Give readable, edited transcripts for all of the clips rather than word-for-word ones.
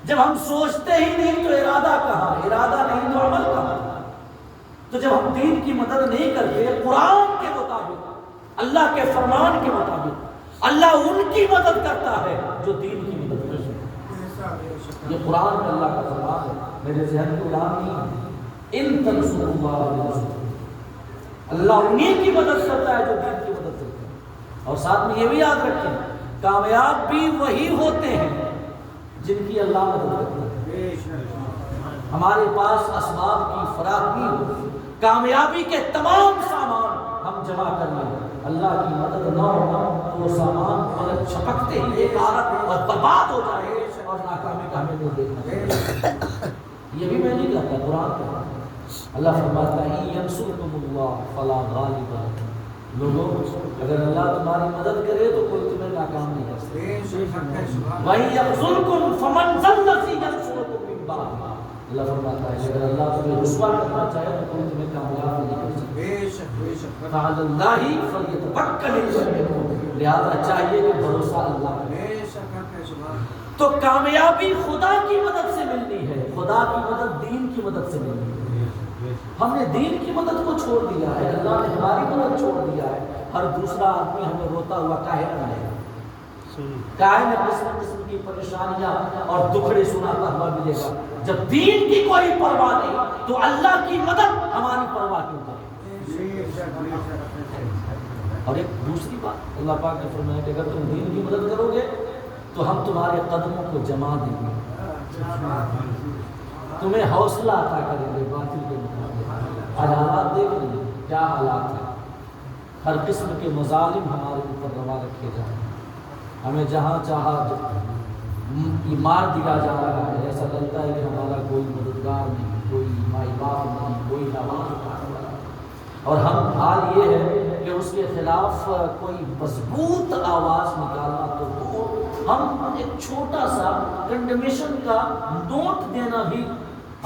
جب ہم سوچتے ہی نہیں تو ارادہ کہاں، ارادہ نہیں تو عمل کہاں؟ تو جب ہم دین کی مدد نہیں کرتے قرآن کے مطابق، اللہ کے فرمان کے مطابق، اللہ ان کی مدد کرتا ہے جو دین کی مدد کرتے ہیں۔ یہ قرآن میں اللہ کا فرمان ہے، میرے ذہن میں قرآن نہیں ہے۔ ان تنصروا اللہ ینصرکم، اللہ انہیں کی مدد کرتا ہے جو دین کی مدد کرتے ہیں۔ اور ساتھ میں یہ بھی یاد رکھیں، کامیاب بھی وہی ہوتے ہیں جن کی اللہ مدد کرتا ہے۔ ہمارے پاس اسباب کی فراہمی ہو، کامیابی کے تمام سامان ہم جمع کر لیں، اللہ کی مدد نہ ہو تو وہ سامان پلک چھپکتے ہی ایک عارت اور برباد ہو جائے اور ناکامی کا ہمیں نہیں دیکھنا۔ یہ بھی میں نہیں کہتا، قرآن کہتا ہے۔ اللہ فرماتا ہے ان ینصرکم اللہ فلا غالب لکم، لوگوں اگر اللہ تمہاری مدد کرے تو کوئی تمہیں ناکام نہیں کر سکتا۔ وَإِن يَخْذُلْكُمْ فَمَنْ ذَا الَّذِي يَنصُرُكُم مِّن بَعْدِهِ، اللہ فرماتا ہے اگر اللہ تمہیں رسوا کرنا چاہے تو کوئی تمہیں کامیاب نہیں کر سکتا۔ فَعَلَى اللَّهِ فَلْيَتَوَكَّلِ الْمُؤْمِنُونَ، لہذا چاہیے کہ بھروسہ اللہ کرے۔ تو کامیابی خدا کی مدد سے ملنی ہے، خدا کی مدد دین کی مدد سے ملنی ہے۔ ہم نے دین کی مدد کو چھوڑ دیا ہے، اللہ نے ہماری مدد چھوڑ دیا ہے، ہر دوسرا آدمی ہمیں روتا ہوا کاہے ملے گا، کاہے میں قسم قسم کی پریشانیاں اور دکھڑے سناتا ہوا ملے گا۔ جب دین کی کوئی پرواہ نہیں تو اللہ کی مدد ہماری پرواہ کیوں کرے؟ اور ایک دوسری بات اللہ پاک نے فرمایا کہ اگر تم دین کی مدد کرو گے تو ہم تمہارے قدموں کو جما دیں گے، تمہیں حوصلہ عطا کریں گے باطل کے مقابلے۔ آج حالات دیکھ لیجیے کیا حالات ہیں، ہر قسم کے مظالم ہمارے اوپر روا رکھے جا رہے ہیں، ہمیں جہاں چاہا مار دیا جا رہا ہے، ایسا لگتا ہے کہ ہمارا کوئی مددگار نہیں، کوئی مائی باپ نہیں، کوئی آواز اٹھانے والا نہیں، اور ہم حال یہ ہے کہ اس کے خلاف کوئی مضبوط آواز نکالنا تو ہم ایک چھوٹا سا کنڈیمیشن کا نوٹ دینا بھی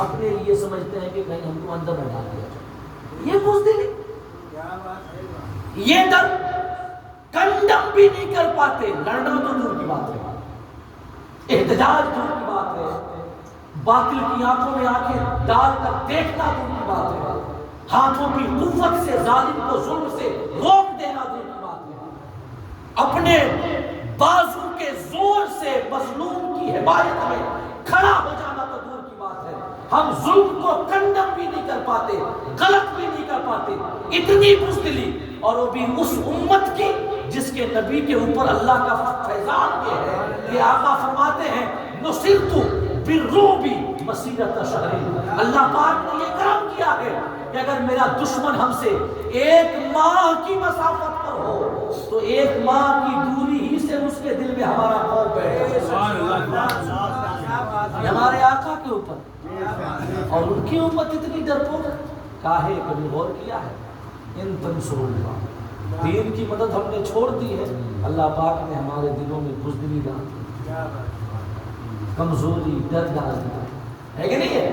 اپنے لیے سمجھتے ہیں کہ کہیں ہم کو اندر بنا دیا جائے۔ یہ بزدلی، یہ ڈر، کنڈم بھی نہیں کر پاتے، لڑنا تو دور کی بات ہے، احتجاج دور کی بات ہے، باطل کی آنکھوں میں آنکھیں ڈال کر دیکھنا دور کی بات ہے، ہاتھوں کی قوت سے ظالم کو ظلم سے روک دینا دور کی بات ہے، اپنے بازو کے زور سے مظلوم کی حمایت میں کھڑا ہو جانا تو دور کی بات ہے، ہم ظلم کو کنڈم بھی نہیں کر پاتے، غلط بھی نہیں کر پاتے۔ اتنی بزدلی، اور وہ بھی اس امت کی جس کے نبی کے اوپر اللہ کا فیضان یہ ہے کہ آقا فرماتے ہیں نصرت بالرعب مسیرۃ شہر، اللہ پاک نے یہ کرم کیا ہے کہ اگر میرا دشمن ہم سے 1 ماہ کی مسافت پر ہو تو 1 ماہ کی دوری ہی سے اس کے دل میں ہمارا خوف بیٹھا ہے ہمارے آقا کے اوپر، اور ان کی امت اتنی ڈرپوک کاہے، کبھی غور کیا ہے؟ ان تنصروا اللہ، دین کی مدد ہم نے چھوڑ دی ہے، اللہ پاک نے ہمارے دلوں میں بزدلی ڈال دی، کمزوری، ڈر ڈال دیا ہے کہ نہیں ہے؟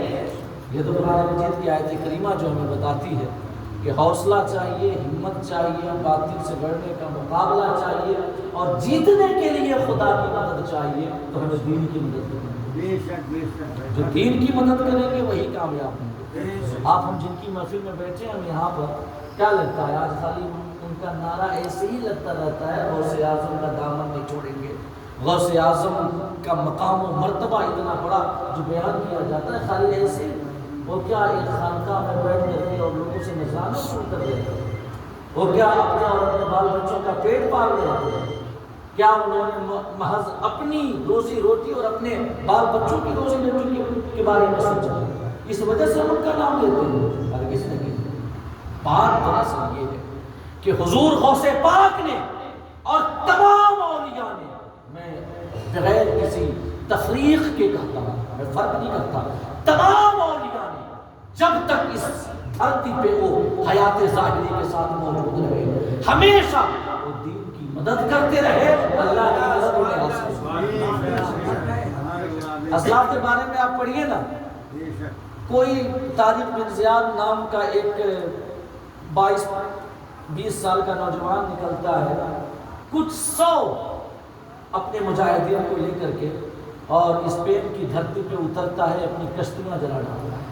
یہ تو قرآن مجید کی آیت کریمہ جو ہمیں بتاتی ہے کہ حوصلہ چاہیے، ہمت چاہیے، باطل سے لڑنے کا مقابلہ چاہیے، اور جیتنے کے لیے خدا کی مدد چاہیے، تو ہمیں دین کی مدد کرنی ہے۔ جو دین کی مدد کریں گے وہی کامیاب ہوں گے۔ آپ ہم جن کی محفل میں بیٹھے ہم یہاں پر کیا لگتا ہے آج خالی ان کا نعرہ ایسے ہی لگتا رہتا ہے، غوث اعظم کا دامن نہیں چھوڑیں گے، غوث اعظم کا مقام و مرتبہ اتنا بڑا جو بیان کیا جاتا ہے خالی ایسے، وہ کیا ایک خانقاہ میں بیٹھ کر کے اور لوگوں سے نذرانے شروع کر دیتے ہیں، وہ کیا اپنے اور اپنے بال بچوں کا پیٹ پال رہے ہیں، کیا انہوں نے محض اپنی روزی روٹی اور اپنے بال بچوں کی روزی روٹی کے بارے میں سوچا، اس وجہ سے ہم ان کا نام لیتے ہیں؟ ہرگز نہیں۔ بات دراصل یہ ہے کہ حضور غوث پاک نے اور تمام اولیاء نے، میں بغیر کسی تفریق کے کہتا ہوں، میں فرق نہیں کرتا، تمام اولیاء نے جب تک اس دھرتی پہ وہ حیات ظاہری کے ساتھ موجود رہے ہمیشہ وہ دین کی مدد کرتے رہے، اللہ کی مدد انہیں حاصل۔ اسلاف کے بارے میں آپ پڑھیے نا، کوئی طارق بن زیاد نام کا ایک 22-20 سال کا نوجوان نکلتا ہے، کچھ 100 اپنے مجاہدین کو لے کر کے اور اسپین کی دھرتی پہ اترتا ہے، اپنی کشتیاں جلا ڈالتا ہے،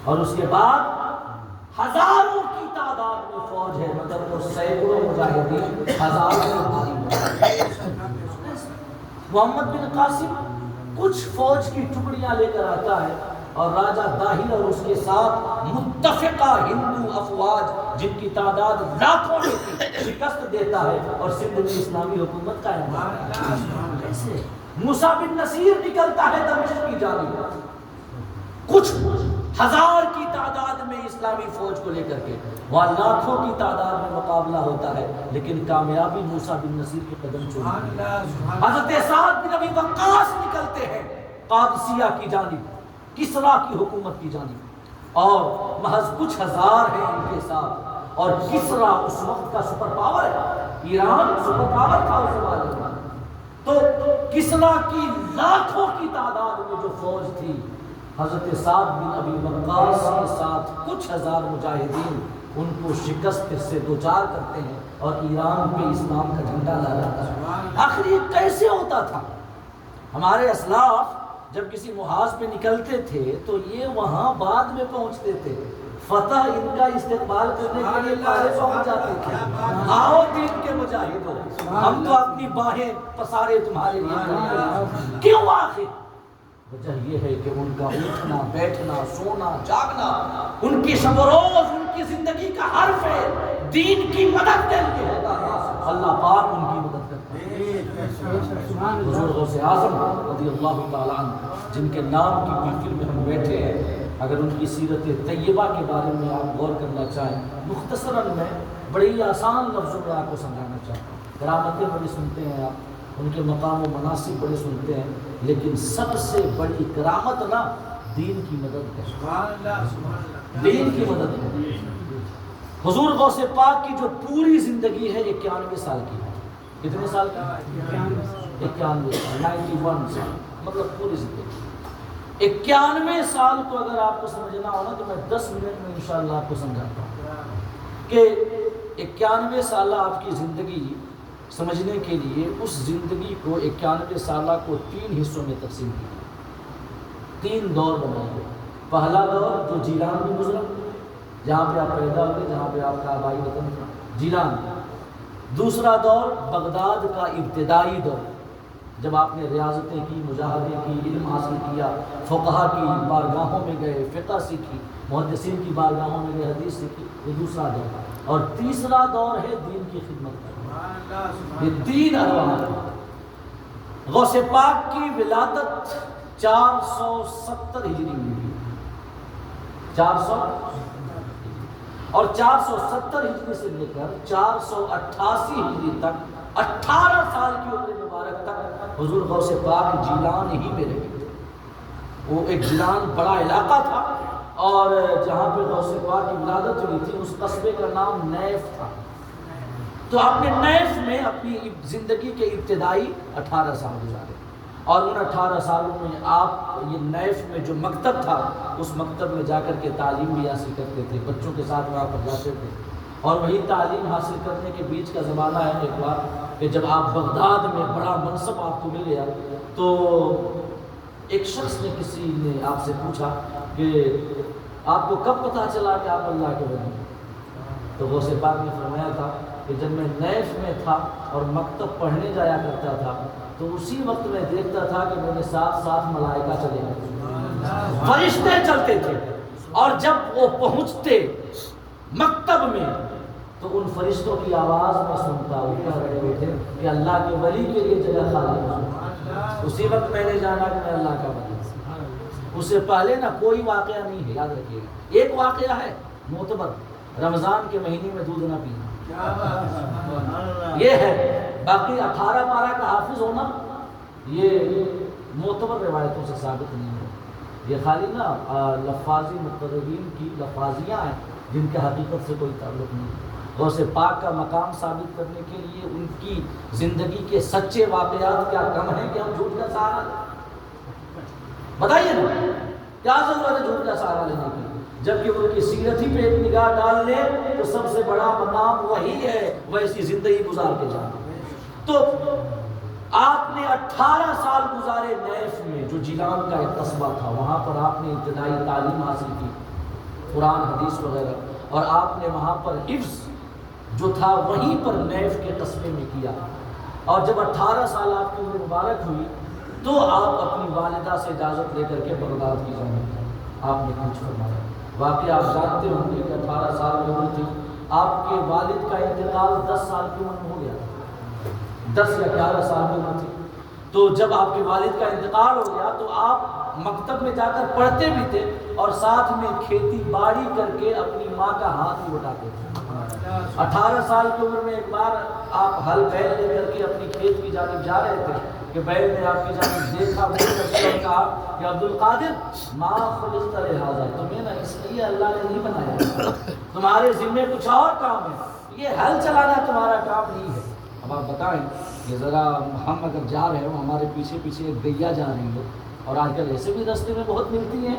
اور اس کے بعد ہزاروں کی تعداد میں فوج ہے، مگر وہ سینکڑوں مجاہدین ہزاروں میں بھاری محمد بن قاسم کچھ فوج کی ٹکڑیاں لے کر آتا ہے اور راجہ داہل اور اس کے ساتھ متفقہ ہندو افواج جن کی تعداد لاکھوں میں تھی شکست دیتا ہے اور سندھ میں اسلامی حکومت قائم ہوتا ہے۔ کیسے؟ موسیٰ بن نصیر نکلتا ہے دمشق کی جانب، کچھ ہزار کی تعداد میں اسلامی فوج کو لے کر کے، وہاں لاکھوں کی تعداد میں مقابلہ ہوتا ہے، لیکن کامیابی موسیٰ بن نصیر کے قدم چومتی ہے۔ حضرت سعد بن ابی وقاص نکلتے ہیں قادسیہ کی جانب، کسریٰ کی حکومت کی جانب، اور محض کچھ ہزار ہیں ان کے ساتھ، اور کسریٰ اس وقت کا سپر پاور ہے، ایران سپر پاور تھا اس زمانے میں، تو کسریٰ کی لاکھوں کی تعداد میں جو فوج تھی، حضرت سعد بن ابی وقاص کے ساتھ کچھ ہزار مجاہدین ان کو شکست سے دوچار کرتے ہیں اور ایران پہ اسلام کا جھنڈا لہراتا ہے۔ آخر یہ کیسے ہوتا تھا؟ ہمارے اسلاف جب کسی محاذ پہ نکلتے تھے تو یہ وہاں بعد میں پہنچتے تھے، فتح ان کا استقبال کرنے کے لیے پہلے پہنچ جاتے تھے۔ آؤ دین کے مجاہدوں، ہم تو اپنی باہیں پسارے تمہارے لیے، کیوں؟ آخر وجہ یہ ہے کہ ان کا اٹھنا بیٹھنا سونا جاگنا، ان کی شب و روز، ان کی زندگی کا ہر فعل دین کی مدد کے لیے ہوتا ہے۔ اللہ پاک ان کی مدد کرتا ہے۔ حضور غوث اعظم رضی اللہ تعالیٰ عنہ جن کے نام کی محفل میں ہم بیٹھے ہیں، اگر ان کی سیرت طیبہ کے بارے میں آپ غور کرنا چاہیں، مختصراً میں بڑے ہی آسان لفظوں میں آپ کو سمجھانا چاہتا ہوں۔ کرامتیں بڑی سنتے ہیں آپ، ان کے مقام و مناصب بڑے سنتے ہیں، لیکن سب سے بڑی کرامت نا دین کی مدد ہے، دین کی مدد ہے۔ حضور غوث پاک کی جو پوری زندگی ہے 91 سال کی ہے۔ کتنے سال کی؟ 91 سال، 91 سال، مطلب پوری زندگی۔ 91 سال کو اگر آپ کو سمجھنا ہونا تو میں 10 منٹ میں انشاءاللہ آپ کو سمجھاتا ہوں کہ 91 سالہ آپ کی زندگی سمجھنے کے لیے اس زندگی کو 91 سالہ کو 3 حصوں میں تقسیم کیا، 3 دور بنائے گئے۔ پہلا دور جو جیلان میں گزرا، جہاں پہ آپ پیدا ہوئے، جہاں پہ آپ کا آبائی وطن تھا، جیلان۔ دوسرا دور بغداد کا ابتدائی دور، جب آپ نے ریاضتیں کی، مجاہدے کی، علم حاصل کیا، فقہا کی بارگاہوں میں گئے، فقہ سیکھی، محدثین کی بارگاہوں میں گئے، حدیث سیکھی، یہ دوسرا دور۔ اور تیسرا دور ہے دین کی خدمت کا۔ یہ 3 ادوار۔ غوث پاک کی ولادت 470 ہجری میں ہوئی، 400 اور 470 ہجری سے لے کر 488 ہجری تک 18 سال کی عمر مبارک تک حضور غوث پاک جیلان ہی میں رہے تھے۔ وہ ایک جیلان بڑا علاقہ تھا، اور جہاں پہ غوث پاک کی ولادت ہوئی تھی اس قصبے کا نام نیف تھا۔ تو آپ نے نیف میں اپنی زندگی کے ابتدائی 18 سال گزارے، اور ان 18 سالوں میں آپ یہ نیف میں جو مکتب تھا اس مکتب میں جا کر کے تعلیم بھی حاصل کرتے تھے، بچوں کے ساتھ وہاں پر جاتے تھے، اور وہی تعلیم حاصل کرنے کے بیچ کا زمانہ ہے ایک بار کہ جب آپ بغداد میں بڑا منصب آپ کو مل گیا تو ایک شخص نے کسی نے آپ سے پوچھا کہ آپ کو کب پتہ چلا کہ آپ اللہ کے ولی ہیں؟ تو غوث پاک نے فرمایا تھا کہ جب میں نیف میں تھا اور مکتب پڑھنے جایا کرتا تھا تو اسی وقت میں دیکھتا تھا کہ میرے ساتھ ساتھ ملائکہ چلے گئے، فرشتے چلتے تھے، اور جب وہ پہنچتے مکتب میں تو ان فرشتوں کی آواز میں سنتا، وہ کہہ رہے تھے کہ اللہ کے ولی کے لیے جگہ خالی ہے۔ اسی وقت میں نے جانا کہ میں اللہ کا ولی ہوں۔ اس سے پہلے نا کوئی واقعہ نہیں ہے، یاد رکھیے گا۔ ایک واقعہ ہے معتبر، رمضان کے مہینے میں دودھ نہ پینا، یہ ہے۔ باقی 18 پارہ کا حافظ ہونا یہ معتبر روایتوں سے ثابت نہیں ہے، یہ خالی نا لفاظی مقررین کی لفاظیاں ہیں جن کے حقیقت سے کوئی تعلق نہیں ہے۔ غوث پاک کا مقام ثابت کرنے کے لیے ان کی زندگی کے سچے واقعات کیا کم ہیں کہ ہم جھوٹ کا سہارا لیں؟ بتائیے نا، کیا ضرورت ہے جھوٹ کا سہارا لینے کی؟ جبکہ ان کی سیرت ہی پہ ایک نگاہ ڈال لیں تو سب سے بڑا مقام وہی ہے، ویسی زندگی گزار کے جانا۔ تو آپ نے 18 سال گزارے نیف میں، جو جیلان کا ایک قصبہ تھا، وہاں پر آپ نے ابتدائی تعلیم حاصل کی، قرآن حدیث وغیرہ، اور آپ نے وہاں پر حفظ جو تھا وہیں پر نیف کے قصبے میں کیا۔ اور جب 18 سال آپ کی عمر مبارک ہوئی تو آپ اپنی والدہ سے اجازت لے کر کے بغداد کی جانب آپ نے کچھ فرمایا۔ واقعہ آپ جانتے ہوں گے کہ 18 سال کی عمر تھی، آپ کے والد کا انتقال 10 سال کی عمر میں ہو گیا، 10 یا 11 سال کی عمر تھی۔ تو جب آپ کے والد کا انتقال ہو گیا تو آپ مکتب میں جا کر پڑھتے بھی تھے اور ساتھ میں کھیتی باڑی کر کے اپنی ماں کا ہاتھ بھی بٹاتے تھے۔ 18 سال کی عمر میں ایک بار آپ ہل بیل لے کر کے اپنی کھیت کی جانب جا رہے تھے کہ بیل نے آپ کی جانب دیکھا، اور کہا کہ عبد القادر ما خلقت لہذا، تمہیں نا اس لیے اللہ نے نہیں بنایا، تمہارے ذمے کچھ اور کام ہے، یہ ہل چلانا تمہارا کام نہیں ہے۔ اب آپ بتائیں کہ ذرا ہم اگر جا رہے ہوں، ہمارے پیچھے پیچھے ایک گیا جا رہی ہو، اور آج کل ایسے بھی راستے میں بہت ملتی ہیں،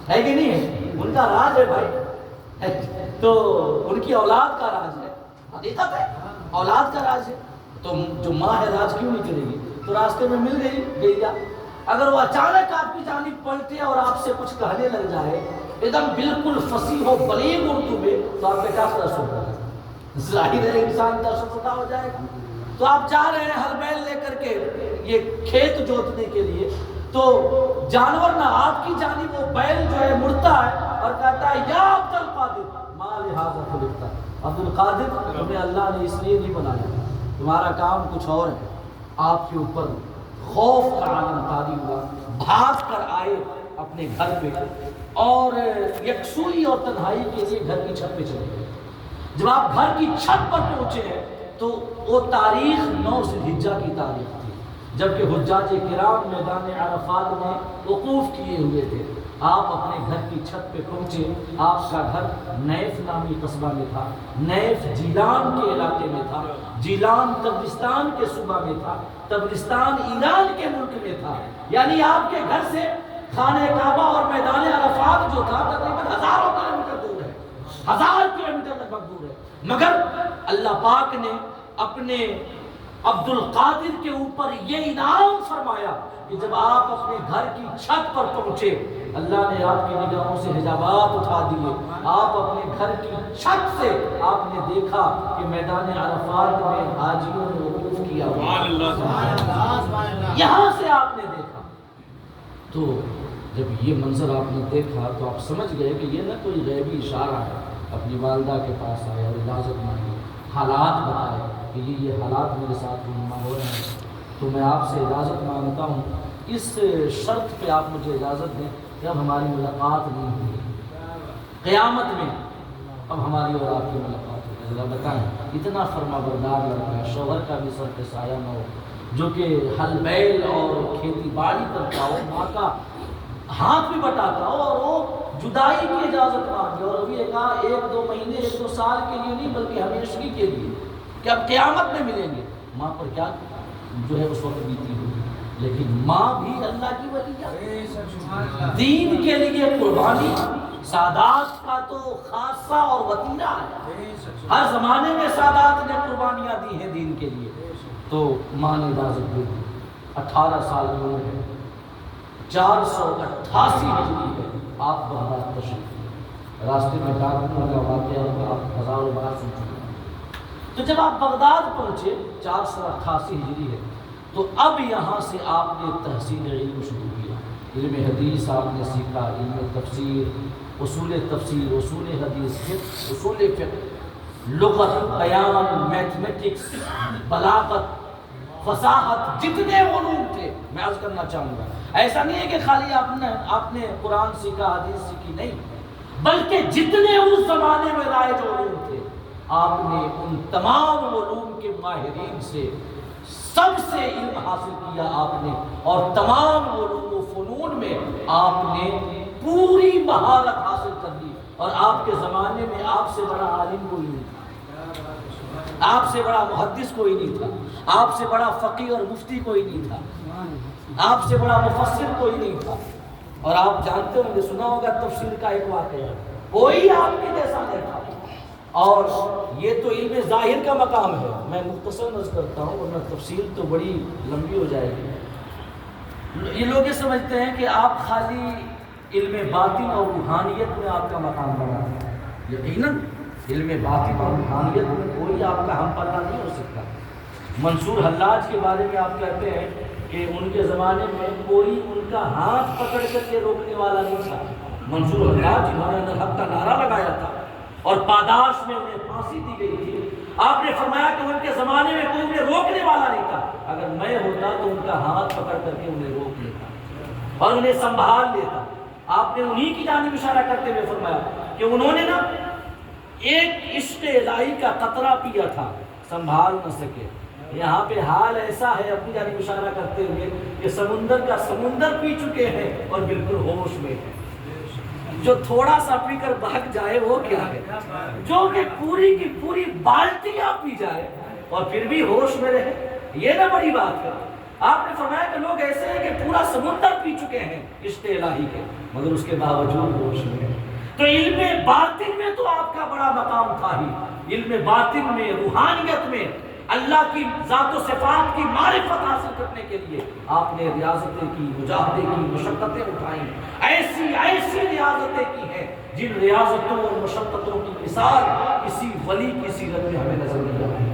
ہے کہ نہیں ہے؟ ان کا راج ہے بھائی، تو ان کی اولاد کا راج ہے، حقیقت ہے اولاد کا راج ہے، تو جو ماں ہے راج کیوں نہیں کرے گی؟ تو راستے میں مل گئی گیا، اگر وہ اچانک آپ کی جانب پلٹے اور آپ سے کچھ کہنے لگ جائے ایک دم بالکل فصیح و بلیغ اردو میں، تو آپ کا کیا فرض ہوگا؟ ظاہر ہے انسان کا شفقہ ہو جائے گا۔ تو آپ جا رہے ہیں ہل بیل لے کر کے یہ کھیت جوتنے کے لیے، تو جانور نہ آپ کی جانب وہ بیل جو ہے مڑتا ہے اور کہتا ہے یا عبد القادر ما لہذا خلقت، عبد القادر تمہیں اللہ نے اس لیے نہیں بنایا، تمہارا کام کچھ اور ہے۔ آپ کے اوپر خوف کا عالم طاری ہوا، بھاگ کر آئے اپنے گھر پہ اور یکسوئی اور تنہائی کے لیے گھر کی چھت پہ چلے گئے۔ جب آپ گھر کی چھت پر پہنچے ہیں تو وہ تاریخ 9 ذی الحجہ کی تاریخ تھی، جبکہ حجاج کرام میدان عرفات میں وقوف کیے ہوئے تھے۔ آپ اپنے گھر کی چھت پہ پہنچے، آپ کا گھر نیف نامی قصبہ میں تھا، نیف جیلان کے علاقے میں تھا، جیلان تبرستان کے صوبہ میں تھا، تبرستان ایران کے ملک میں تھا، یعنی آپ کے گھر سے خانہ کعبہ اور میدان عرفات جو تھا تقریباً 1000 کلومیٹر دور ہے، 1000 کلومیٹر تک دور ہے، مگر اللہ پاک نے اپنے عبد القادر کے اوپر یہ انعام فرمایا کہ جب آپ اپنے گھر کی چھت پر پہنچے، اللہ نے آپ کی نگاہوں سے حجابات اٹھا دیے، آپ اپنے گھر کی چھت سے آپ نے دیکھا کہ میدان عرفات میں حاجیوں نے وقوف کیا ہوا، یہاں سے آپ نے دیکھا۔ تو جب یہ منظر آپ نے دیکھا تو آپ سمجھ گئے کہ یہ نہ کوئی غیبی اشارہ ہے، اپنی والدہ کے پاس آئے اور اجازت مانگی، حالات بتائے کہ یہ حالات میرے ساتھ رونما ہو رہے ہیں، تو میں آپ سے اجازت مانگتا ہوں، اس شرط پہ آپ مجھے اجازت دیں کہ اب ہماری ملاقات نہیں ہوگی، قیامت میں اب ہماری اور آپ کی ملاقات ہوگی۔ ذرا بتائیں، اتنا فرما بردار لڑکا ہے، شوہر کا بھی سر پہ سایہ نہ ہو، جو کہ ہل بیل اور کھیتی باڑی کرتا ہو، ماں کا ہاتھ بھی بٹاتا ہو، اور وہ جدائی کی اجازت مانگے، اور ابھی کہا 1-2 مہینے 1-2 سال کے لیے نہیں بلکہ ہمیشگی کے لیے کہ اب قیامت میں ملیں گے۔ ماں پر کیا جو ہے اس وقت بیتی ہوگی، لیکن ماں بھی اللہ کی ولی ہے، دین کے لیے قربانی سادات کا تو خاصہ اور وطیرہ ہے، ہر زمانے میں سادات نے قربانیاں دی ہیں دین کے لیے۔ تو ماں نے اجازت دے دی، 18 سال کی عمر ہے، 488 ہجری ہے، آپ بغداد تشریف، راستے میں ڈاکوؤں کا واقعہ آپ ہزاروں بار سن چکے ہیں۔ تو جب آپ بغداد پہنچے 488 ہجری ہے، تو اب یہاں سے آپ نے تحصیل علم شروع کیا، علم حدیث آپ نے سیکھا، علم تفسیر، اصول تفسیر، اصول حدیث، اصول فقہ، لغت، بیان، میتھمیٹکس، بلاغت، فصاحت، جتنے علوم تھے میں عرض کرنا چاہوں گا، ایسا نہیں ہے کہ خالی آپ نے قرآن سیکھا، حدیث سیکھی، نہیں، بلکہ جتنے اس زمانے میں رائج علوم تھے آپ نے ان تمام علوم کے ماہرین سے سب سے علم حاصل کیا آپ نے، اور تمام علوم و فنون میں آپ نے پوری مہارت حاصل کر لی، اور آپ کے زمانے میں آپ سے بڑا عالم کوئی نہیں تھا، آپ سے بڑا محدث کوئی نہیں تھا، آپ سے بڑا فقیہ اور مفتی کوئی نہیں تھا، آپ سے بڑا مفسر کوئی نہیں تھا۔ اور آپ جانتے ہوں گے، سنا ہوگا تفسیر کا ایک واقعہ، کوئی آپ کے جیسا نہیں تھا، اور یہ تو علم ظاہر کا مقام ہے. میں مختصر نظر کرتا ہوں ورنہ تفصیل تو بڑی لمبی ہو جائے گی. یہ لوگ یہ سمجھتے ہیں کہ آپ خالی علم باطن اور روحانیت میں آپ کا مقام بنا ہے. یقیناً علم باطن اور روحانیت میں کوئی آپ کا ہم پلہ نہیں ہو سکتا. منصور حلاج کے بارے میں آپ کہتے ہیں کہ ان کے زمانے میں کوئی ان کا ہاتھ پکڑ کر کے روکنے والا نہیں تھا. منصور حلاج جنہوں نے حق کا نعرہ لگایا تھا اور پاداش میں انہیں پھانسی دی گئی تھی، آپ نے فرمایا کہ ان کے زمانے میں کوئی انہیں روکنے والا نہیں تھا. اگر میں ہوتا تو ان کا ہاتھ پکڑ کر کے انہیں روک لیتا اور انہیں سنبھال لیتا. آپ نے انہی کی جانب اشارہ کرتے ہوئے فرمایا کہ انہوں نے نا ایک عشق الہی کا قطرہ پیا تھا، سنبھال نہ سکے. یہاں پہ حال ایسا ہے اپنی جانب اشارہ کرتے ہوئے کہ سمندر کا سمندر پی چکے ہیں اور بالکل ہوش میں ہیں. جو تھوڑا سا پی کر بھاگ جائے وہ کیا ہے، جو کہ پوری کی پوری بالٹیاں پی جائے اور پھر بھی ہوش میں رہے، یہ نہ بڑی بات ہے. آپ نے فرمایا کہ لوگ ایسے ہیں کہ پورا سمندر پی چکے ہیں عشق الہی کے مگر اس کے باوجود ہوش میں ہیں. تو علم باطن میں تو آپ کا بڑا مقام تھا ہی. علم باطن میں، روحانیت میں اللہ کی ذات و صفات کی معرفت حاصل کرنے کے لیے آپ نے ریاضتیں کی، مجاہدے کی، مشقتیں اٹھائیں. ایسی ایسی ریاضتیں کی ہیں جن ریاضتوں اور مشقتوں کی مثال کسی ولی کی سیرت میں ہمیں نظر نہیں آتی.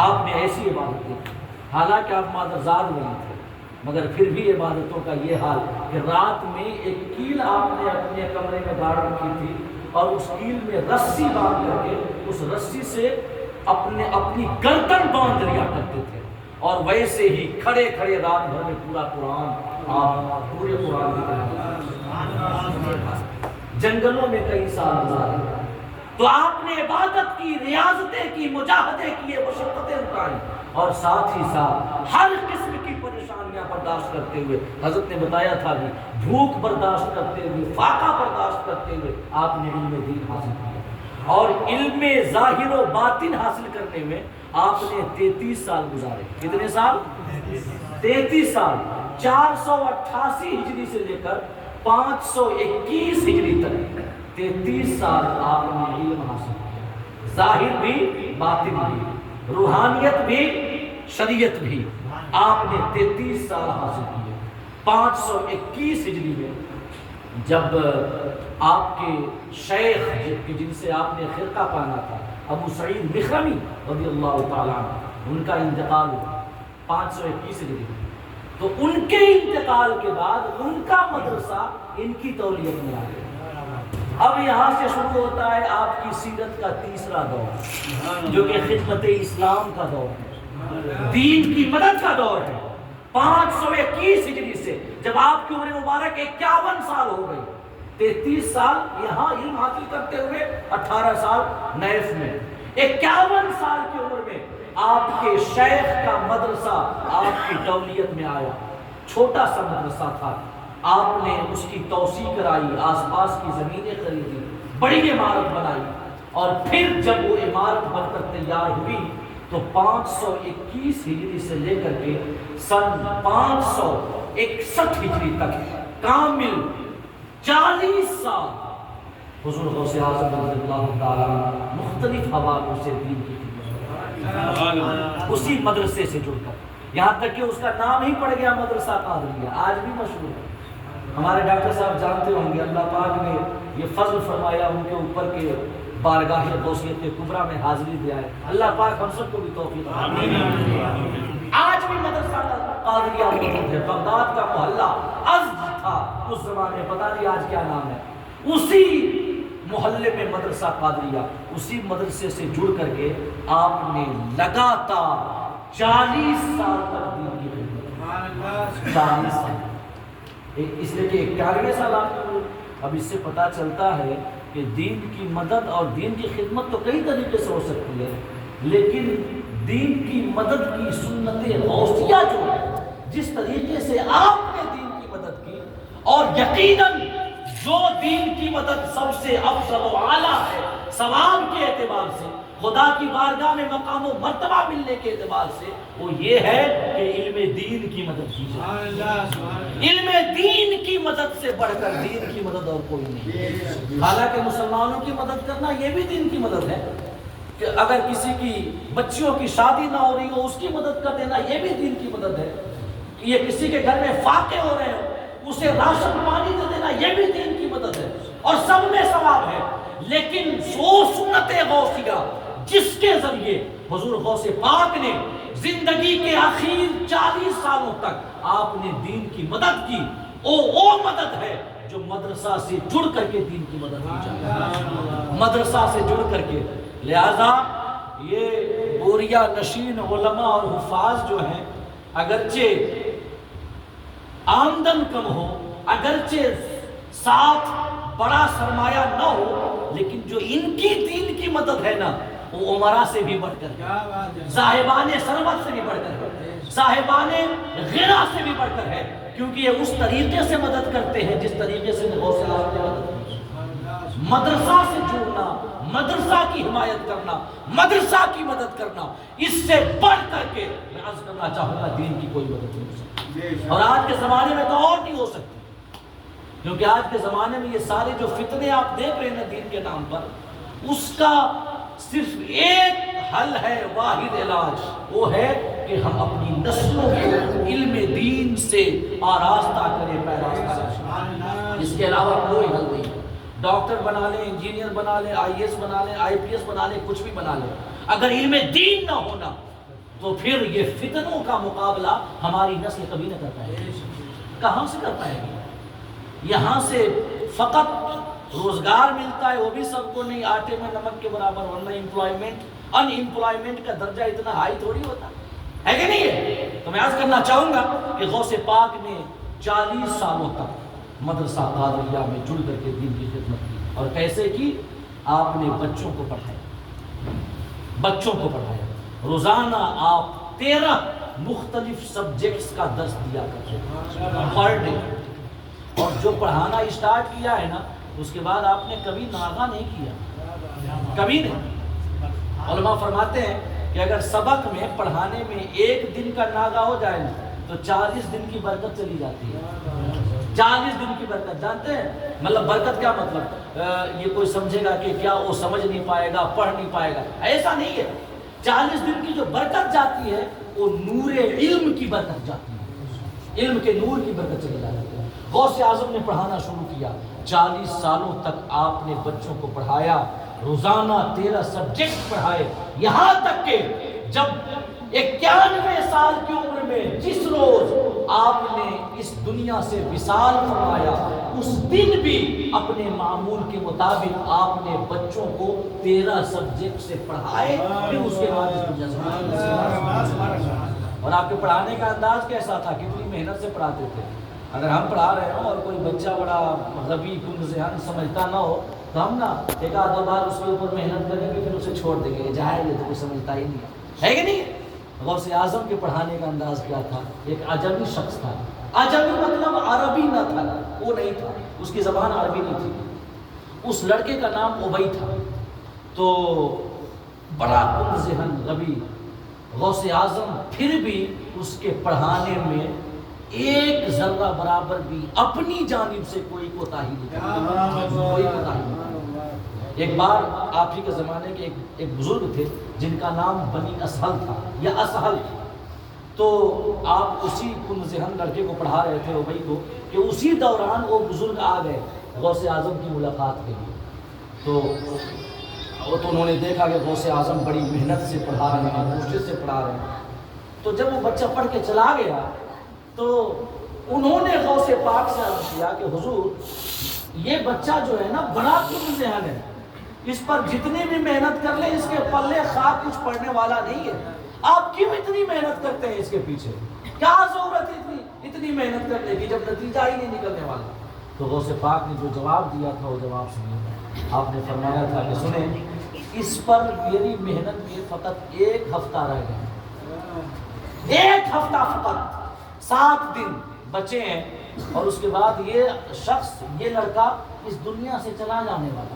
آپ نے ایسی عبادتیں کی، حالانکہ آپ مادرزاد ولی تھے مگر پھر بھی عبادتوں کا یہ حال کہ رات میں ایک کیل آپ نے اپنے کمرے میں گاڑ رکھی تھی اور اس کیل میں رسی باندھ کر کے اس رسی سے اپنی گردن باندھ لیا کرتے تھے اور ویسے ہی کھڑے کھڑے رات بھر میں پورا قرآن آپ پورے قرآن کی جنگلوں میں کئی سال گزارے. تو آپ نے عبادت کی، ریاضتیں کی، مجاہدے کیے، مشقتیں اٹھائیں اور ساتھ ہی ساتھ ہر قسم کی پریشانیاں برداشت کرتے ہوئے، حضرت نے بتایا تھا کہ بھوک برداشت کرتے ہوئے، فاقہ برداشت کرتے ہوئے آپ نے علم دین حاصل کیا. اور علم ظاہر و باطن حاصل کرنے میں آپ نے 33 سال گزارے. کتنے سال؟ 33 سال. 488 ہجری سے لے کر 521 ہجری تک 33 سال آپ نے علم حاصل کیا. ظاہر بھی، باطن بھی، روحانیت بھی، شریعت بھی آپ نے 33 سال حاصل کیے. 521 ہجری میں جب آپ کے شیخ جن سے آپ نے خرقہ پانا تھا ابو سعید مخرمی رضی اللہ تعالیٰ عنہ، ان کا انتقال ہوا 521 ہجری میں. تو ان کے انتقال کے بعد ان کا مدرسہ ان کی تولیت میں آ گیا. اب یہاں سے شروع ہوتا ہے آپ کی سیرت کا تیسرا دور جو کہ خدمت اسلام کا دور ہے، دین کی مدد کا دور ہے. 521 ہجری سے جب آپ کی عمر مبارک 51 سال ہو گئی، 33 سال یہاں علم حاصل کرتے ہوئے، 18 سال نیف میں، 51 سال کی عمر میں آپ کے شیخ کا مدرسہ آپ کی تولیت میں آیا. چھوٹا سا مدرسہ تھا، آپ نے اس کی توسیع کرائی، آس پاس کی زمینیں خریدی، بڑی عمارت بنائی اور پھر جب وہ عمارت بن کر تیار ہوئی تو 521 ہجری سے لے کر کے سن 561 ہجری تک کامل 40 سال حضور غوث اعظم رضی اللہ تعالیٰ مختلف حوالوں سے دین کی خدمت اسی مدرسے سے جڑ کر، یہاں تک کہ اس کا نام ہی پڑ گیا مدرسہ قادریہ، آج بھی مشہور ہے. ہمارے ڈاکٹر صاحب جانتے ہوں گے اللہ پاک نے یہ فضل فرمایا ان کے اوپر کے بارگاہ غوثیت کبریٰ میں حاضری دیا ہے. اللہ پاک ہم سب کو بھی توفیق عطا. آج بھی مدرسہ قادریہ موجود ہے. بغداد کا محلہ ازد تھا اس زمانے میں، پتہ نہیں آج کیا نام ہے. اسی محلے میں مدرسہ قادریہ، اسی مدرسے سے جڑ کر کے آپ نے لگاتار 40 سال تک دین کی خدمت. 40 سال اس لیے کہ 91 سال آپ کو. اب اس سے پتہ چلتا ہے کہ دین کی مدد اور دین کی خدمت تو کئی طریقے سے ہو سکتی ہے، لیکن دین کی مدد کی سنت غوثیہ جو ہے، جس طریقے سے آپ نے دین کی مدد کی، اور یقیناً جو دین کی مدد سب سے افضل و اعلیٰ ہے ثواب کے اعتبار سے، خدا کی بارگاہ میں مقام و مرتبہ ملنے کے اعتبار سے، وہ یہ ہے کہ علم دین کی مدد کی جائے. علم دین کی مدد سے بڑھ کر دین کی مدد اور کوئی نہیں. حالانکہ مسلمانوں کی مدد کرنا یہ بھی دین کی مدد ہے کہ اگر کسی کی بچیوں کی شادی نہ ہو رہی ہو اس کی مدد کر دینا یہ بھی دین کی مدد ہے. یہ کسی کے گھر میں فاقے ہو رہے ہو اسے راشن پانی دے دینا یہ بھی دین کی مدد ہے اور سب میں ثواب ہے. لیکن وہ سنت غوثیہ جس کے ذریعے حضور غوث پاک نے زندگی کے آخر 40 سالوں تک آپ نے دین کی مدد کی وہ مدد ہے جو مدرسہ سے جڑ کر کے دین کی مدد کی جائے. مدرسہ سے جڑ کر کے. لہذا یہ بوریا نشین علماء اور حفاظ جو ہیں اگرچہ آمدن کم ہو اگرچہ ساتھ بڑا سرمایہ نہ ہو لیکن جو ان کی دین کی مدد ہے نا وہ عمرہ سے بھی بڑھ کر ہے, صاحبان ثروت سے بھی بڑھ کر ہے, صاحبان غنا سے بھی بڑھ کر ہے, کیونکہ یہ اس طریقے سے مدد کرتے ہیں جس طریقے سے غوث اعظم نے مدد کی. مدرسہ سے جڑنا, مدرسہ کی حمایت کرنا, مدرسہ کی مدد کرنا, اس سے بڑھ کر کے میں عرض کرنا چاہوں گا دین کی کوئی مدد نہیں ہو سکتی. اور آج کے زمانے میں تو اور نہیں ہو سکتی, کیونکہ آج کے زمانے میں یہ سارے جو فتنے آپ دیکھ رہے ہیں دین کے نام پر اس کا صرف ایک حل ہے, واحد علاج, وہ ہے کہ ہم اپنی نسلوں کو علم دین سے آراستہ کریں, پیراستہ کریں. اس کے علاوہ کوئی حل نہیں. ڈاکٹر بنا لیں, انجینئر بنا لیں, آئی ایس بنا لیں, آئی پی ایس بنا لیں, کچھ بھی بنا لیں, اگر علم دین نہ ہونا تو پھر یہ فتنوں کا مقابلہ ہماری نسل کبھی نہ کر پائے گی. کہاں سے کر پائے گی؟ یہاں سے فقط روزگار ملتا ہے وہ بھی سب کو نہیں, آٹے میں نمک کے برابر, ورنہ ان امپلائمنٹ کا درجہ اتنا ہائی تھوڑی ہوتا ہے کہ نہیں ہے. تو میں عرض کرنا چاہوں گا کہ غوث پاک نے 40 سالوں تک مدرسہ قادریہ میں جڑ کر کے دین کی خدمت کی. اور کیسے کی؟ آپ نے بچوں کو پڑھایا, بچوں کو پڑھایا. روزانہ آپ 13 مختلف سبجیکٹس کا درس دیا کرتے پر ڈے. اور جو پڑھانا اسٹارٹ کیا ہے نا اس کے بعد آپ نے کبھی ناغہ نہیں کیا, کبھی نہیں. علماء فرماتے ہیں کہ اگر سبق میں پڑھانے میں 1 دن کا ناغہ ہو جائے نا تو 40 دن کی برکت چلی جاتی ہے. 40 دن کی برکت, جانتے ہیں مطلب برکت کیا مطلب؟ یہ کوئی سمجھے گا کہ کیا وہ سمجھ نہیں پائے گا, پڑھ نہیں پائے گا, ایسا نہیں ہے. 40 دن کی جو برکت جاتی ہے وہ نور علم کی برکت جاتی ہے, علم کے نور کی برکت چلی جاتی ہے. غوث اعظم نے پڑھانا شروع کیا, 40 سالوں تک آپ نے بچوں کو پڑھایا, روزانہ 13 سبجیکٹ پڑھائے, یہاں تک کہ جب 91 سال کی عمر میں جس روز آپ نے اس دنیا سے وصال فرمایا اس دن بھی اپنے معمول کے مطابق آپ نے بچوں کو 13 سبجیکٹ سے پڑھائے, پھر اس کے بعد اس دنیا سے. اور آپ کے پڑھانے کا انداز کیسا تھا, کتنی محنت سے پڑھاتے تھے. اگر ہم پڑھا رہے ہوں اور کوئی بچہ بڑا غبی کن ذہن سمجھتا نہ ہو تو ہم نا 1-2 بار اس کے اوپر محنت کریں گے, پھر اسے چھوڑ دیں گے, جائے یہ تو کوئی سمجھتا ہی نہیں ہے کہ نہیں. غوث اعظم کے پڑھانے کا انداز کیا تھا؟ ایک عجمی شخص تھا. عجمی مطلب عربی نہ تھا, وہ نہیں تھا, اس کی زبان عربی نہیں تھی. اس لڑکے کا نام ابی تھا. تو بڑا کن ذہن غبی. غوث اعظم پھر بھی اس کے پڑھانے میں ایک ذرہ برابر بھی اپنی جانب سے کوئی کوتاہی نہیں, کوئی کوتاہی نہیں. ایک بار آپ ہی کے زمانے کے ایک بزرگ تھے جن کا نام بنی اسہل تھا یا اسہل. تو آپ اسی کن ذہن لڑکے کو پڑھا رہے تھے ابی کو کہ اسی دوران وہ بزرگ آ گئے غوث اعظم کی ملاقات کے لیے. تو انہوں نے دیکھا کہ غوث اعظم بڑی محنت سے پڑھا رہے ہیں, کوشش سے پڑھا رہے ہیں. تو جب وہ بچہ پڑھ کے چلا گیا تو انہوں نے غوث پاک سے عرض کیا کہ حضور یہ بچہ جو ہے نا بڑا کن ذہن ہے, اس پر جتنی بھی محنت کر لیں اس کے پلے خاک کچھ پڑھنے والا نہیں ہے. آپ کیوں اتنی محنت کرتے ہیں اس کے پیچھے, کیا ضرورت ہے اتنی محنت کرنے کی جب نتیجہ ہی نہیں نکلنے والا. تو غوث پاک نے جو جواب دیا تھا وہ جواب سنیے. آپ نے فرمایا تھا کہ سنیں اس پر میری محنت میں فقط 1 ہفتہ رہ گیا, 1 ہفتہ فقط, 7 دن بچے ہیں اور اس کے بعد یہ شخص یہ لڑکا اس دنیا سے چلا جانے والا.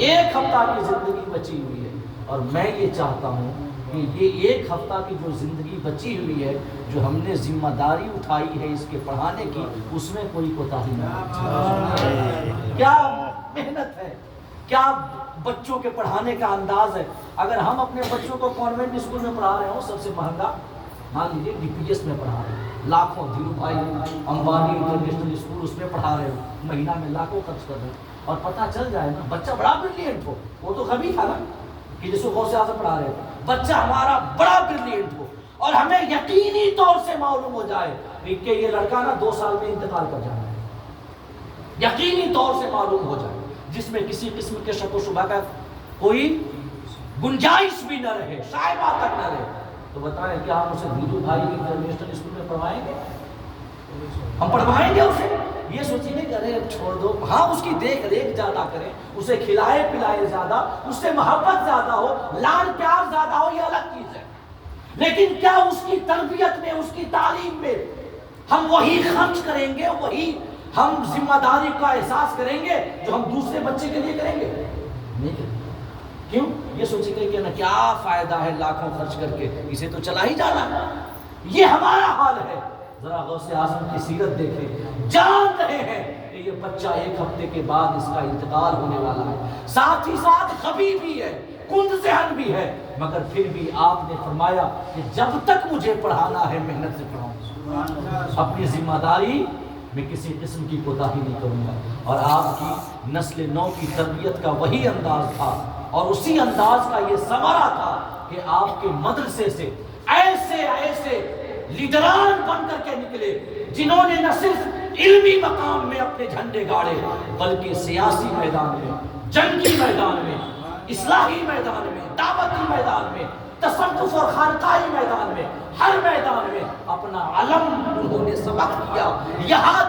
1 ہفتہ کی زندگی بچی ہوئی ہے اور میں یہ چاہتا ہوں کہ یہ ایک ہفتہ کی جو زندگی بچی ہوئی ہے، جو ہم نے ذمہ داری اٹھائی ہے اس کے پڑھانے کی، اس میں کوئی کوتاہی نہیں۔ کیا محنت ہے، کیا بچوں کے پڑھانے کا انداز ہے۔ اگر ہم اپنے بچوں کو کانوینٹ اسکول میں پڑھا رہے ہوں، سب سے مہنگا مان لیجیے ڈی پی ایس میں پڑھا رہے ہیں، لاکھوں، دھیرو بھائی امبانی انٹرنیشنل اسکول اس میں پڑھا رہے ہو، مہینہ میں لاکھوں خرچ کر رہے ہیں، اور پتہ چل جائے نا بچہ بڑا بریلینٹ ہو، وہ تو کبھی تھا نا کہ جس کو غوث اعظم پڑھا رہے تھے، بچہ ہمارا بڑا بریلینٹ ہو اور ہمیں یقینی طور سے معلوم ہو جائے کہ یہ لڑکا نا 2 سال میں انتقال کر جانا ہے، یقینی طور سے معلوم ہو جائے، جس میں کسی قسم کے شک و شبہ کا کوئی گنجائش بھی نہ رہے، شائبہ تک نہ رہے، تو بتائیں کیا ہم اسے دھیرو بھائی انٹرنیشنل اسکول میں پڑھوائیں گے؟ ہم پڑھوائیں گے اسے؟ یہ سوچیں گے کہ ارے چھوڑ دو، ہاں اس کی دیکھ ریکھ زیادہ کریں، اسے کھلائے پلائے زیادہ، اس سے محبت زیادہ ہو، لاڈ پیار زیادہ ہو، یہ الگ چیز ہے، لیکن کیا اس کی تربیت میں، اس کی تعلیم میں ہم وہی خرچ کریں گے، وہی ہم ذمہ داری کا احساس کریں گے جو ہم دوسرے بچے کے لیے کریں گے؟ نہیں کریں گے۔ کیوں؟ یہ سوچیں گے کہ نا کیا فائدہ ہے لاکھوں خرچ کر کے، اسے تو چلا ہی جانا ہے۔ یہ ہمارا حال ہے۔ ذرا غوث اعظم کی سیرت دیکھیں، جان رہے ہیں کہ یہ بچہ 1 ہفتے کے بعد اس کا انتقال ہونے والا ہے، ساتھ ہی ساتھ غبی بھی ہے، کند ذہن بھی ہے، مگر پھر بھی آپ نے فرمایا کہ جب تک مجھے پڑھانا ہے محنت سے پڑھاؤں، اپنی ذمہ داری میں کسی قسم کی کوتاہی نہیں کروں گا۔ اور آپ کی نسل نو کی تربیت کا وہی انداز تھا، اور اسی انداز کا یہ ثمرہ تھا کہ آپ کے مدرسے سے ایسے ایسے لیڈران بن کر کے نکلے جنہوں نے نہ صرف علمی مقام میں اپنے جھنڈے گاڑے، بلکہ سیاسی میدان میں، جنگی میدان میں، اصلاحی میدان میں، دعوتی میدان میں، تصوف اور خانقاہی میدان میں، ہر میدان میں اپنا علم انہوں نے سبق کیا، یہاں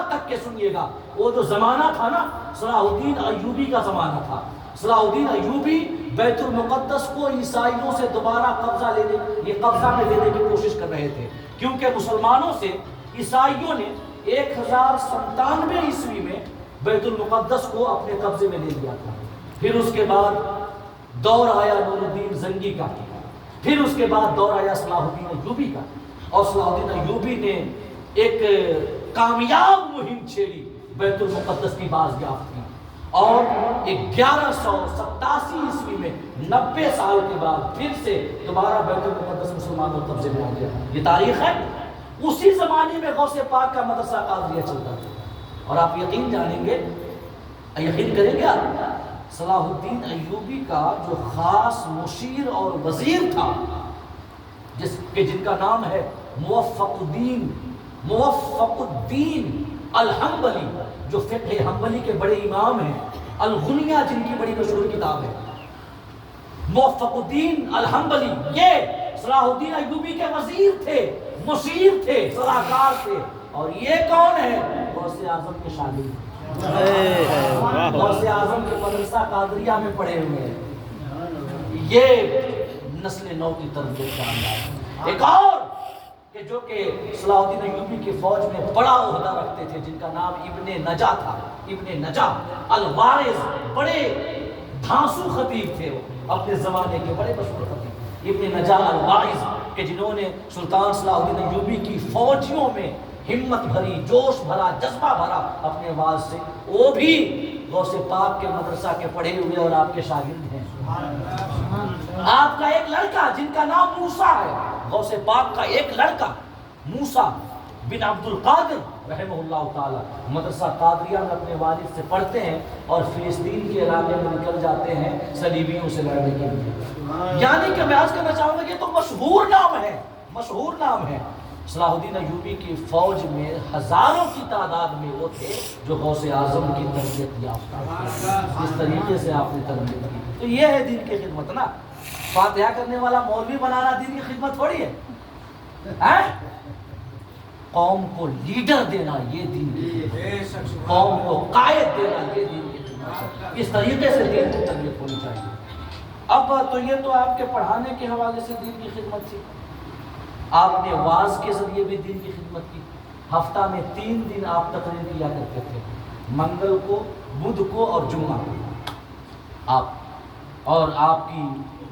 تک کہ سنیے گا، وہ جو زمانہ تھا نا صلاح الدین ایوبی کا زمانہ تھا۔ صلاح الدین ایوبی بیت المقدس کو عیسائیوں سے دوبارہ قبضہ میں لینے کی کوشش کر رہے تھے، کیونکہ مسلمانوں سے عیسائیوں نے 1097 عیسوی میں بیت المقدس کو اپنے قبضے میں لے لیا تھا۔ پھر اس کے بعد دور آیا نور الدین زنگی کا، پھر اس کے بعد دور آیا صلاح الدین ایوبی کا، اور صلاح الدین ایوبی نے ایک کامیاب مہم چھیڑی بیت المقدس کی بازیافت کی، اور 1187 عیسوی میں 90 سال کے بعد پھر سے دوبارہ بیت المقدس مسلمانوں کے قبضے میں آ گیا۔ یہ تاریخ ہے۔ اسی زمانے میں غوث پاک کا مدرسہ قادریہ چلتا تھا، اور آپ یقین کریں گے آپ، صلاح الدین ایوبی کا جو خاص مشیر اور وزیر تھا، جن کا نام ہے موفق الدین الحنبلی، جو فقہ حنبلی کے بڑے امام ہیں، الغنیہ جن کی بڑی مشہور کتاب ہے، موفق الدین الحنبلی، یہ صلاح الدین ایوبی کے وزیر تھے، مشیر تھے، صلاحکار تھے، اور یہ کون ہے؟ غوث اعظم کے شاگرد، غوث اعظم کے مدرسہ قادریہ میں پڑھے ہوئے ہیں۔ یہ نسل نو کی تربیت کا انداز۔ ایک اور کہ صلاح الدین ایوبی کی فوج میں بڑا عہدہ رکھتے تھے، جن کا نام ابن نجا تھا، ابن نجا الوارث، بڑے دھانسو خطیب تھے، وہ اپنے زمانے کے بڑے مشہور خطیب، ابن نجا الوارث، کہ جنہوں نے سلطان صلاح الدین ایوبی کی فوجیوں میں ہمت بھری، جوش بھرا، جذبہ بھرا اپنے آواز سے۔ وہ بھی غوث پاک کے مدرسہ کے پڑھے ہوئے اور آپ کے شاگرد ہیں۔ آپ کا ایک لڑکا جن کا نام موسیٰ ہے، غوث پاک کا ایک لڑکا موسیٰ بن عبد القادر رحمہ اللہ تعالی مدرسہ قادریہ میں اپنے والد سے پڑھتے ہیں، اور فلسطین کے علاقے میں نکل جاتے ہیں صلیبیوں سے لڑنے کے لیے۔ یعنی کہ میں آج کہنا چاہوں گا کہ یہ تو مشہور نام ہے۔ صلاح الدین ایوبی کی فوج میں ہزاروں کی تعداد میں وہ تھے جو غوث اعظم کی تربیت یافتہ تھے۔ اس طریقے سے آپ نے تربیت کی، تو یہ ہے دین کی خدمت نا۔ فاتحہ کرنے والا مولوی بنانا دین کی خدمت تھوڑی ہے۔ قوم کو لیڈر دینا یہ دین کی خدمت، قوم کو قائد دینا یہ دین کی خدمت ہے۔ اس طریقے سے دین کی تربیت ہونی چاہیے۔ اب تو یہ تو آپ کے پڑھانے کے حوالے سے دین کی خدمت تھی، آپ نے واعظ کے ذریعے بھی دین کی خدمت کی۔ ہفتہ میں 3 دن آپ تقریر کیا کرتے تھے، منگل کو، بدھ کو اور جمعہ کو۔ آپ اور آپ کی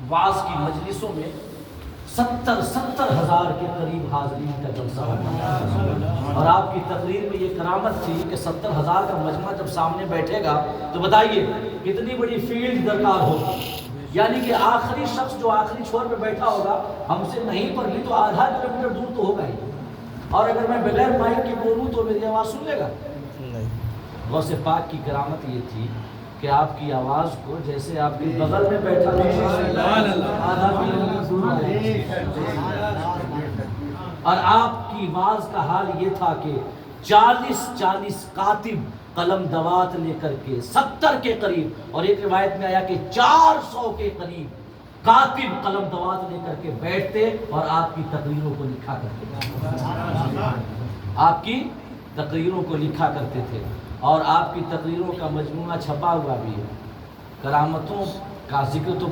واز کی مجلسوں میں 70,000 کے قریب حاضرین کا جلسہ ہوتا، اور آپ کی تقریر میں یہ کرامت تھی کہ 70,000 کا مجمع جب سامنے بیٹھے گا تو بتائیے کتنی بڑی فیلڈ درکار ہوگی، یعنی کہ آخری شخص جو آخری چھوڑ پہ بیٹھا ہوگا ہم سے نہیں پر بھی تو آدھا کلومیٹر دور تو ہوگا ہی، اور اگر میں بغیر مائک کے بولوں تو میری آواز سن لے گا؟ غوث پاک کی کرامت یہ تھی کہ آپ کی آواز کو جیسے آپ کے بغل میں بیٹھا آدھا کلومیٹر دور اور آپ کی آواز کا حال یہ تھا کہ 40 کاتب قلم دوات لے کر کے 70 کے قریب، اور ایک روایت میں آیا کہ 400 کے قریب کاتب قلم دوات لے کر کے بیٹھتے اور آپ کی تقریروں کو لکھا کرتے تھے، آپ کی تقریروں کو لکھا کرتے تھے، اور آپ کی تقریروں کا مجموعہ چھپا ہوا بھی ہے۔ کرامتوں کا ذکر تو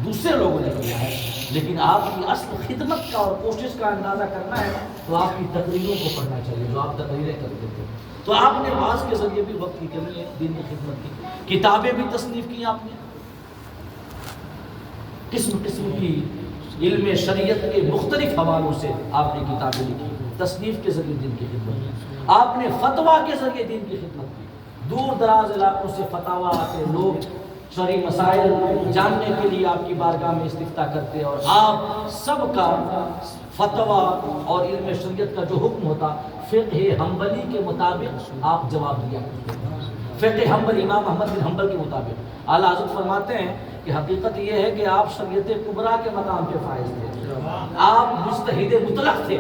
دوسرے لوگوں نے کیا ہے، لیکن آپ کی اصل خدمت کا اور کوشش کا اندازہ کرنا ہے تو آپ کی تقریروں کو پڑھنا چاہیے جو آپ تقریریں کرتے تھے۔ تو آپ نے بعض کے ذریعے بھی وقت کی کمی ہے، دین کی خدمت کی کتابیں بھی تصنیف کی، آپ نے قسم قسم کی علم شریعت کے مختلف حوالوں سے آپ نے کتابیں لکھی، تصنیف کے ذریعے دین کی خدمت کی، آپ نے فتویٰ کے ذریعے دین کی خدمت کی، دور دراز علاقوں سے فتاویٰ آتے، لوگ شرعی مسائل جاننے کے لیے آپ کی بارگاہ میں استفتاء کرتے، اور آپ سب کا فتویٰ اور علم شریعت کا جو حکم ہوتا فقہ حنبلی کے مطابق آپ جواب دیا کرتے، فقہ حنبلی امام احمد بن حنبل کے مطابق۔ اعلیٰ حضرت فرماتے ہیں کہ حقیقت یہ ہے کہ آپ شریعت کبریٰ کے مقام پہ فائز تھے، آپ مجتہد مطلق تھے،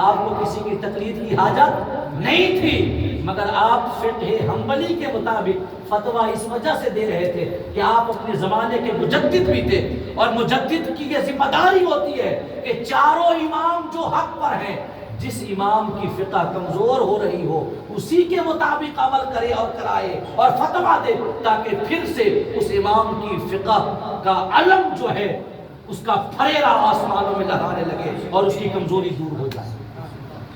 آپ کو کسی کی تقلید کی حاجت نہیں تھی، مگر آپ فقہ حنبلی کے مطابق فتویٰ اس وجہ سے دے رہے تھے کہ آپ اپنے زمانے کے مجدد بھی تھے، اور مجدد کی یہ ذمہ داری ہوتی ہے کہ چاروں امام جو حق پر ہیں، جس امام کی فقہ کمزور ہو رہی ہو اسی کے مطابق عمل کرے اور کرائے اور فتویٰ دے، تاکہ پھر سے اس امام کی فقہ کا علم جو ہے اس کا پھریرا آسمانوں میں لہرانے لگے اور اس کی کمزوری دور ہو جائے۔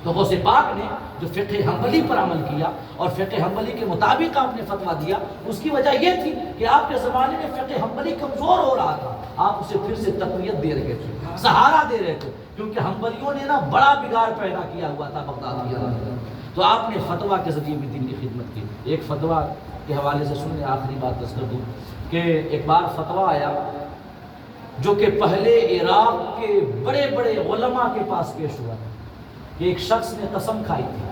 تو غوث پاک نے جو فقہ حنبلی پر عمل کیا اور فقہ حنبلی کے مطابق آپ نے فتویٰ دیا، اس کی وجہ یہ تھی کہ آپ کے زمانے میں فقہ حنبلی کمزور ہو رہا تھا، آپ اسے پھر سے تقویت دے رہے تھے، سہارا دے رہے تھے، کیونکہ حنبلیوں نے نا بڑا بگاڑ پیدا کیا ہوا تھا بغداد کے اندر۔ تو آپ نے فتویٰ کے ذریعے بھی دین کی خدمت کی۔ ایک فتویٰ کے حوالے سے سنیں، آخری بات دس کر دوں کہ ایک بار فتویٰ آیا جو کہ پہلے عراق کے بڑے بڑے علماء کے پاس پیش ہوا تھا، کہ ایک شخص نے قسم کھائی تھی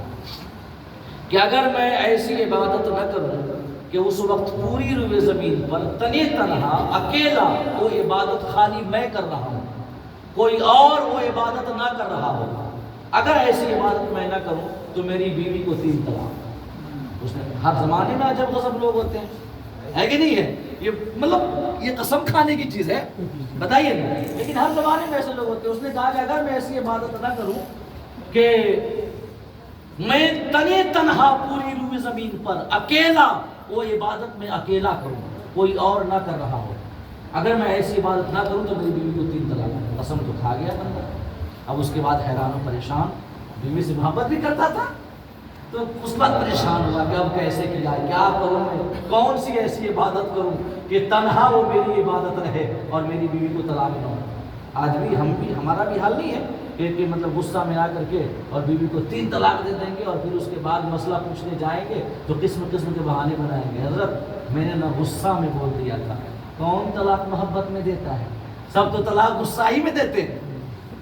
کہ اگر میں ایسی عبادت نہ کروں کہ اس وقت پوری روئے زمین پر تنے تنہا اکیلا وہ عبادت خالی میں کر رہا ہوں، کوئی اور وہ عبادت نہ کر رہا ہو، اگر ایسی عبادت میں نہ کروں تو میری بیوی کو 3 طلاق۔ اس نے ہر زمانے میں عجب غصب لوگ ہوتے ہیں، ہے کہ نہیں ہے؟ یہ مطلب یہ قسم کھانے کی چیز ہے، بتائیے نا، لیکن ہر زمانے میں ایسے لوگ ہوتے ہیں۔ اس نے کہا کہ اگر میں ایسی عبادت نہ کروں کہ میں تنے تنہا پوری روئے زمین پر اکیلا وہ عبادت میں اکیلا کروں، کوئی اور نہ کر رہا ہو، اگر میں ایسی عبادت نہ کروں تو میری بیوی کو 3 طلاق۔ قسم تو کھا گیا بندہ۔ اب اس کے بعد حیران و پریشان، بیوی سے محبت بھی کرتا تھا تو اس بعد پریشان ہوا کہ اب کیسے کیا کروں، میں کون سی ایسی عبادت کروں کہ تنہا وہ میری عبادت رہے اور میری بیوی کو طلاق نہ ہو۔ آج بھی ہمارا بھی حال نہیں ہے کہ مطلب غصہ میں آ کر کے اور بیوی کو 3 طلاق دے دیں گے اور پھر اس کے بعد مسئلہ پوچھنے جائیں گے تو قسم قسم کے بہانے بنائیں گے۔ حضرت میں نے نہ غصہ میں بول دیا تھا، کون طلاق محبت میں دیتا ہے؟ سب تو طلاق غصہ ہی میں دیتے ہیں،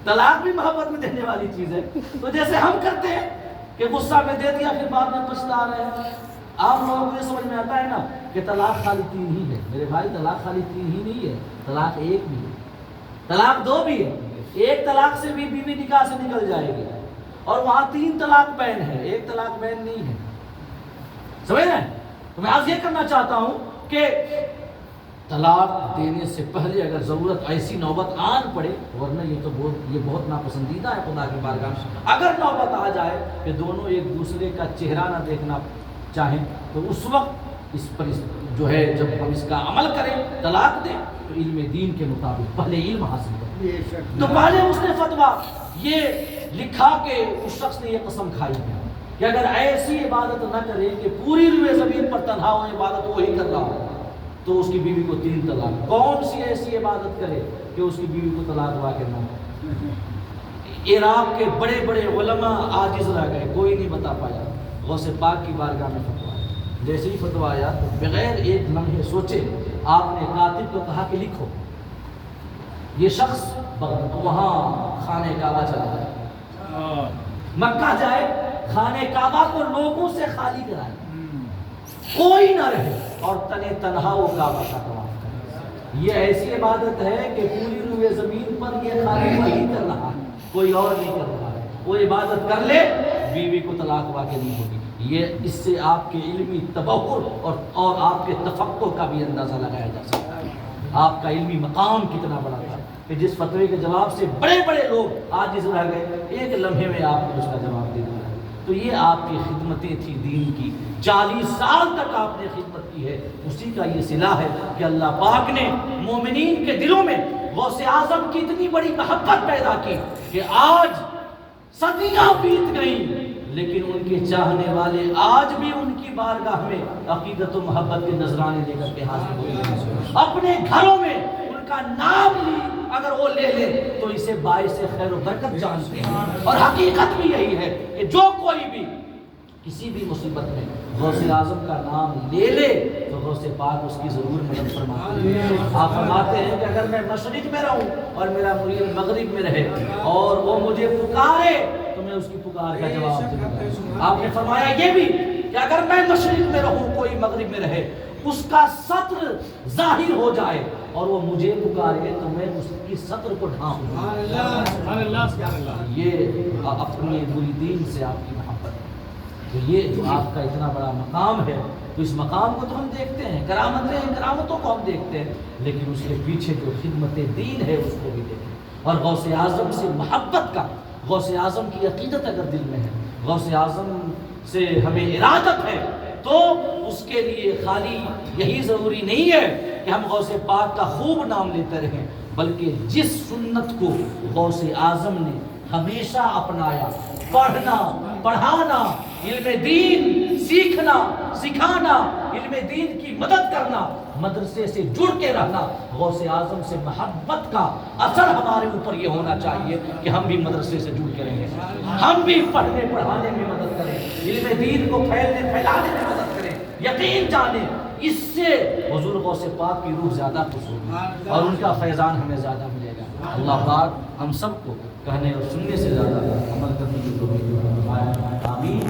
طلاق بھی محبت میں دینے والی چیز ہے۔ تو جیسے ہم کرتے ہیں کہ غصہ میں دے دیا پھر بعد میں پچھتا رہے ہیں۔ آپ لوگوں کو یہ سمجھ میں آتا ہے نا کہ طلاق خالی 3 ہی ہے، میرے بھائی طلاق خالی 3 ہی نہیں ہے، طلاق 1 بھی ہے، طلاق 2 بھی ہے۔ 1 طلاق سے بھی بیوی نکاح سے نکل جائے گی اور وہاں 3 طلاق بین ہے، 1 طلاق بین نہیں ہے، سمجھ رہے ہیں؟ تو میں آج یہ کرنا چاہتا ہوں کہ طلاق دینے سے پہلے اگر ضرورت ایسی نوبت آن پڑے، ورنہ یہ بہت ناپسندیدہ ہے خدا کی بارگاہ میں، اگر نوبت آ جائے کہ دونوں ایک دوسرے کا چہرہ نہ دیکھنا چاہیں تو اس وقت اس پر جو ہے جب ہم اس کا عمل کریں، طلاق دیں تو علم دین کے مطابق پہلے علم حاصل کریں۔ تو پہلے اس نے فتویٰ یہ لکھا کہ اس شخص نے یہ قسم کھائی ہے کہ اگر ایسی عبادت نہ کرے کہ پوری روئے زمین پر تنہا ہو عبادت وہی کر رہا ہو تو اس کی بیوی کو 3 طلاق. کون سی ایسی عبادت کرے کہ اس کی بیوی کو طلاق واقع نہ ہو؟ عراق کے بڑے بڑے علماء عاجز رہ گئے، کوئی نہیں بتا پایا. غوث پاک کی بارگاہ میں فتوا آیا. جیسے ہی فتوا آیا تو بغیر ایک لمحے سوچے آپ نے کاتب کو کہا کہ لکھو یہ شخص وہاں خانہ کعبہ چلا جائے، مکہ جائے، خانہ کعبہ کو لوگوں سے خالی کرائے، کوئی نہ رہے، اور تنے تنہا وہ کعبہ کا طواف کرے. یہ ایسی عبادت ہے کہ پوری روئے زمین پر یہ خالی وہی کر رہا ہے، کوئی اور نہیں کر رہا ہے. وہ عبادت کر لے، بیوی کو طلاق واقع نہیں ہوگی. یہ اس سے آپ کے علمی تبحر اور آپ کے تفقہ کا بھی اندازہ لگایا جا سکتا ہے. آپ کا علمی مقام کتنا بڑا تھا کہ جس فتوے کے جواب سے بڑے بڑے لوگ عاجز رہ گئے، ایک لمحے میں آپ نے اس کا جواب دے دیا. تو یہ آپ کی خدمتیں تھی دین کی. 40 سال تک آپ نے خدمت کی ہے. اسی کا یہ صلہ ہے کہ اللہ پاک نے مومنین کے دلوں میں غوث اعظم کی اتنی بڑی محبت پیدا کی کہ آج صدیاں بیت گئیں لیکن ان کے چاہنے والے آج بھی ان کی بارگاہ میں عقیدت و محبت کے نذرانے لے کر کے حاضر ہوئے ہیں. اپنے گھروں میں ان کا نام بھی اگر وہ لے لے تو اسے باعث خیر و برکت جانتے ہیں. اور حقیقت بھی یہی ہے کہ جو کوئی بھی کسی بھی مصیبت میں غوث اعظم کا نام لے لے تو غوث پاک اس کی ضرور مدد فرماتے ہیں. آپ فرماتے ہیں کہ اگر میں مشرق میں رہوں اور میرا مرید مغرب میں رہے اور وہ مجھے پکارے تو میں اس کی پکار کا جواب دوں گا. آپ نے فرمایا یہ بھی کہ اگر میں مشرق میں رہوں کوئی مغرب میں رہے، اس کا سطر ظاہر ہو جائے اور وہ مجھے پکارے تو میں اس کی سطر کو ڈھانپ دوں. یہ اپنے مریدین سے آپ کی محبت ہے. تو یہ جو آپ کا اتنا بڑا مقام ہے، تو اس مقام کو تو ہم دیکھتے ہیں، کرامتوں کو ہم دیکھتے ہیں، لیکن اس کے پیچھے جو خدمت دین ہے اس کو بھی دیکھیں. اور غوث اعظم سے محبت کا، غوث اعظم کی عقیدت اگر دل میں ہے، غوث اعظم سے ہمیں ارادت ہے، تو اس کے لیے خالی یہی ضروری نہیں ہے کہ ہم غوث پاک کا خوب نام لیتے رہیں، بلکہ جس سنت کو غوث اعظم نے ہمیشہ اپنایا، پڑھنا، پڑھانا، علم دین سیکھنا، سکھانا، علم دین کی مدد کرنا، مدرسے سے جڑ کے رہنا، غوث اعظم سے محبت کا اثر ہمارے اوپر یہ ہونا چاہیے کہ ہم بھی مدرسے سے جڑ کے رہیں، ہم بھی پڑھنے پڑھانے میں مدد کریں، علم دین کو پھیلانے میں مدد کریں. یقین جانیں اس سے حضور غوث پاک کی روح زیادہ خوش ہوگی اور ان کا فیضان ہمیں زیادہ ملے گا. اللہ پاک ہم سب کو کہنے اور سننے سے زیادہ عمل کرنے کی توفیق عطا فرمائے. آمین.